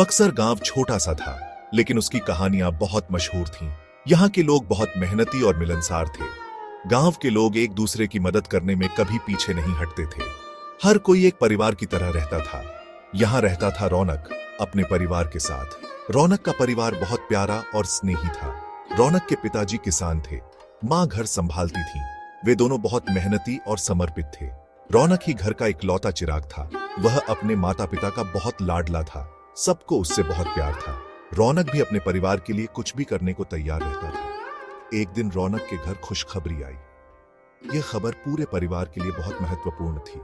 बक्सर गांव छोटा सा था, लेकिन उसकी कहानियां बहुत मशहूर थीं। यहाँ के लोग बहुत मेहनती और मिलनसार थे। गांव के लोग एक दूसरे की मदद करने में कभी पीछे नहीं हटते थे। हर कोई एक परिवार की तरह रहता था। यहाँ रहता था रौनक अपने परिवार के साथ। रौनक का परिवार बहुत प्यारा और स्नेही था। रौनक के पिताजी किसान थे, माँ घर संभालती थी। वे दोनों बहुत मेहनती और समर्पित थे। रौनक ही घर का इकलौता चिराग था। वह अपने माता पिता का बहुत लाडला था। सबको उससे बहुत प्यार था। रौनक भी अपने परिवार के लिए कुछ भी करने को तैयार रहता था। एक दिन रौनक के घर खुशखबरी आई। यह खबर पूरे परिवार के लिए बहुत महत्वपूर्ण थी।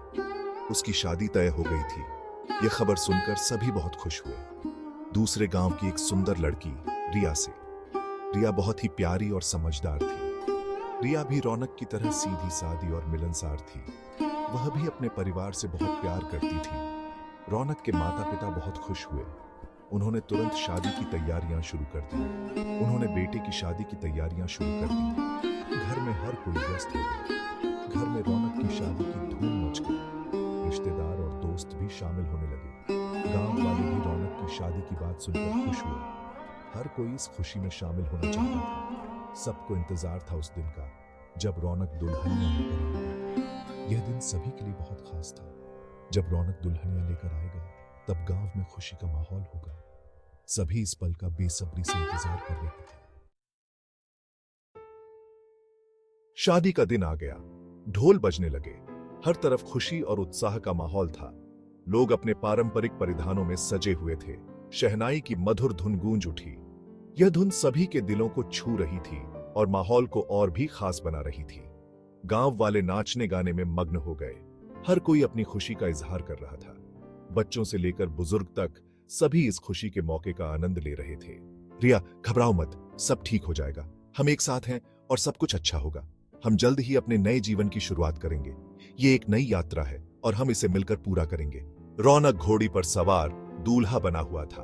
उसकी शादी तय हो गई थी। यह खबर सुनकर सभी बहुत खुश हुए। दूसरे गांव की एक सुंदर लड़की रिया से। रिया बहुत ही प्यारी और समझदार थी। रिया भी रौनक की तरह सीधी सादी और मिलनसार थी। वह भी अपने परिवार से बहुत प्यार करती थी। रौनक के माता पिता बहुत खुश हुए। उन्होंने तुरंत शादी की तैयारियां शुरू कर दी। उन्होंने बेटे की शादी की तैयारियां शुरू कर दी। घर में हर कोई व्यस्त हो गया। घर में रौनक की शादी की धूम मच गई। रिश्तेदार और दोस्त भी शामिल होने लगे। गांव वाले भी रौनक की शादी की बात सुनकर खुश हुए। हर कोई इस खुशी में शामिल होना चाहता था। सबको इंतजार था उस दिन का, जब रौनक दुल्हनिया लेकर आएगी। यह दिन सभी के लिए बहुत खास था। जब रौनक दुल्हनिया लेकर आएगा, तब गांव में खुशी का माहौल होगा। सभी इस पल का बेसब्री से इंतजार कर रहे थे। शादी का दिन आ गया। ढोल बजने लगे। हर तरफ खुशी और उत्साह का माहौल था। लोग अपने पारंपरिक परिधानों में सजे हुए थे। शहनाई की मधुर धुन गूंज उठी। यह धुन सभी के दिलों को छू रही थी और माहौल को और भी खास बना रही थी। गांव वाले नाचने गाने में मग्न हो गए। हर कोई अपनी खुशी का इजहार कर रहा था। बच्चों से लेकर बुजुर्ग तक सभी इस खुशी के मौके का आनंद ले रहे थे। रिया, घबराओ मत, सब ठीक हो जाएगा। हम एक साथ हैं और सब कुछ अच्छा होगा। हम जल्द ही अपने नए जीवन की शुरुआत करेंगे। ये एक नई यात्रा है और हम इसे मिलकर पूरा करेंगे। रौनक घोड़ी पर सवार दूल्हा बना हुआ था।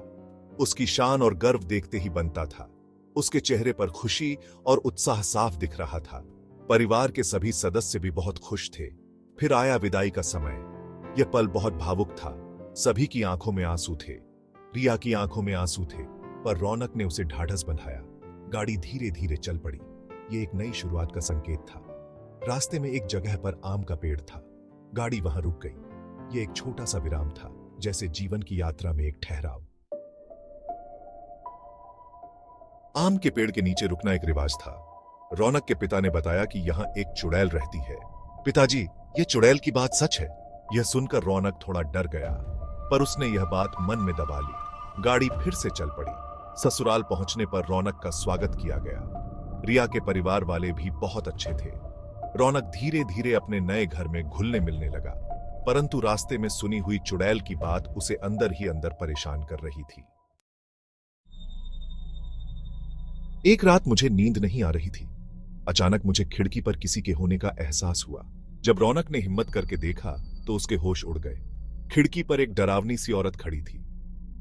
उसकी शान और गर्व देखते ही बनता था। उसके चेहरे पर खुशी और उत्साह साफ दिख रहा था। परिवार के सभी सदस्य भी बहुत खुश थे। फिर आया विदाई का समय। यह पल बहुत भावुक था। सभी की आंखों में आंसू थे। रिया की आंखों में आंसू थे, पर रौनक ने उसे ढाढ़स बंधाया। गाड़ी धीरे धीरे चल पड़ी। यह एक नई शुरुआत का संकेत था। रास्ते में एक जगह पर आम का पेड़ था। गाड़ी वहां रुक गई। यह एक छोटा सा विराम था, जैसे जीवन की यात्रा में एक ठहराव। आम के पेड़ के नीचे रुकना एक रिवाज था। रौनक के पिता ने बताया कि यहां एक चुड़ैल रहती है। पिताजी, यह चुड़ैल की बात सच है? यह सुनकर रौनक थोड़ा डर गया, पर उसने यह बात मन में दबा ली। गाड़ी फिर से चल पड़ी। ससुराल पहुंचने पर रौनक का स्वागत किया गया। रिया के परिवार वाले भी बहुत अच्छे थे। रौनक धीरे धीरे अपने नए घर में घुलने मिलने लगा, परंतु रास्ते में सुनी हुई चुड़ैल की बात उसे अंदर ही अंदर परेशान कर रही थी। एक रात मुझे नींद नहीं आ रही थी। अचानक मुझे खिड़की पर किसी के होने का एहसास हुआ। जब रौनक ने हिम्मत करके देखा तो उसके होश उड़ गए। खिड़की पर एक डरावनी सी औरत खड़ी थी।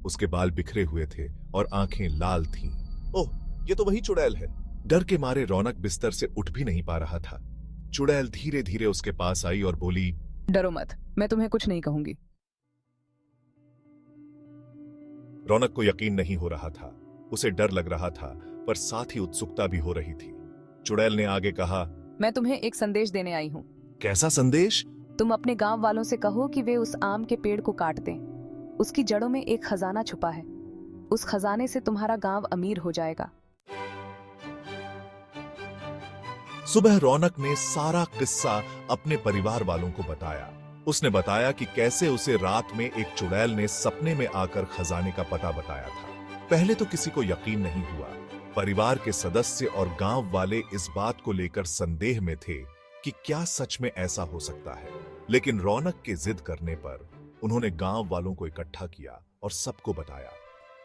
उसके बाल बिखरे हुए थे और आंखें लाल थीं। ओह, ये तो वही चुड़ैल है। डर के मारे रौनक बिस्तर से उठ भी नहीं पा रहा था। चुड़ैल धीरे धीरे उसके पास आई और बोली, डरो मत, मैं तुम्हें कुछ नहीं कहूंगी। रौनक को यकीन नहीं हो रहा था। उसे डर लग रहा था, पर साथ ही उत्सुकता भी हो रही थी। चुड़ैल ने आगे कहा, मैं तुम्हें एक संदेश देने आई हूँ। कैसा संदेश? तुम अपने गांव वालों से कहो कि वे उस आम के पेड़ को काट दें। उसकी जड़ों में एक खजाना छुपा है। उस खजाने से तुम्हारा गांव अमीर हो जाएगा। सुबह रौनक ने सारा किस्सा अपने परिवार वालों को बताया। उसने बताया कि कैसे उसे रात में एक चुड़ैल ने सपने में आकर खजाने का पता बताया था। पहले तो किसी को यकीन नहीं हुआ। परिवार के सदस्य और गांव वाले इस बात को लेकर संदेह में थे कि क्या सच में ऐसा हो सकता है। लेकिन रौनक के जिद करने पर उन्होंने गांव वालों को इकट्ठा किया और सबको बताया।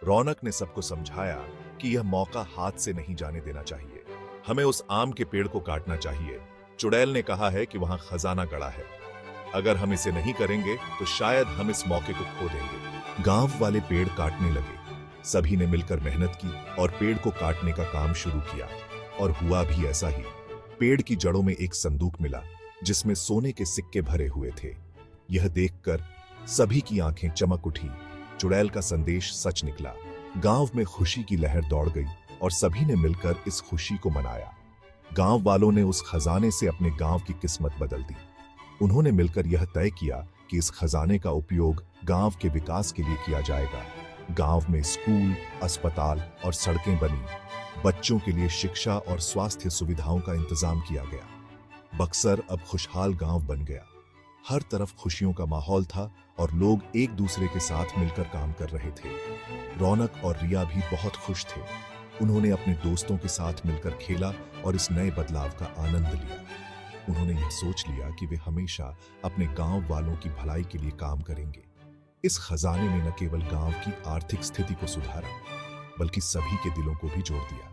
रौनक ने सबको समझाया कि यह मौका हाथ से नहीं जाने देना चाहिए। हमें उस आम के पेड़ को काटना चाहिए। चुड़ैल ने कहा है कि वहां खजाना गड़ा है। अगर हम इसे नहीं करेंगे तो शायद हम इस मौके को खो देंगे। गांव वाले पेड़ काटने लगे। सभी ने मिलकर मेहनत की और पेड़ को काटने का काम शुरू किया, और हुआ भी ऐसा ही। पेड़ की जड़ों में एक संदूक मिला, जिसमें सोने के सिक्के भरे हुए थे। यह देखकर सभी की आंखें चमक उठी। चुड़ैल का संदेश सच निकला। गांव में खुशी की लहर दौड़ गई और सभी ने मिलकर इस खुशी को मनाया। गांव वालों ने उस खजाने से अपने गांव की किस्मत बदल दी। उन्होंने मिलकर यह तय किया कि इस खजाने का उपयोग गांव के विकास के लिए किया जाएगा। गांव में स्कूल, अस्पताल और सड़कें बनी। बच्चों के लिए शिक्षा और स्वास्थ्य सुविधाओं का इंतजाम किया गया। बक्सर अब खुशहाल गांव बन गया। हर तरफ खुशियों का माहौल था और लोग एक दूसरे के साथ मिलकर काम कर रहे थे। रौनक और रिया भी बहुत खुश थे। उन्होंने अपने दोस्तों के साथ मिलकर खेला और इस नए बदलाव का आनंद लिया। उन्होंने यह सोच लिया कि वे हमेशा अपने गांव वालों की भलाई के लिए काम करेंगे। इस खजाने ने न केवल गांव की आर्थिक स्थिति को सुधारा, बल्कि सभी के दिलों को भी जोड़ दिया।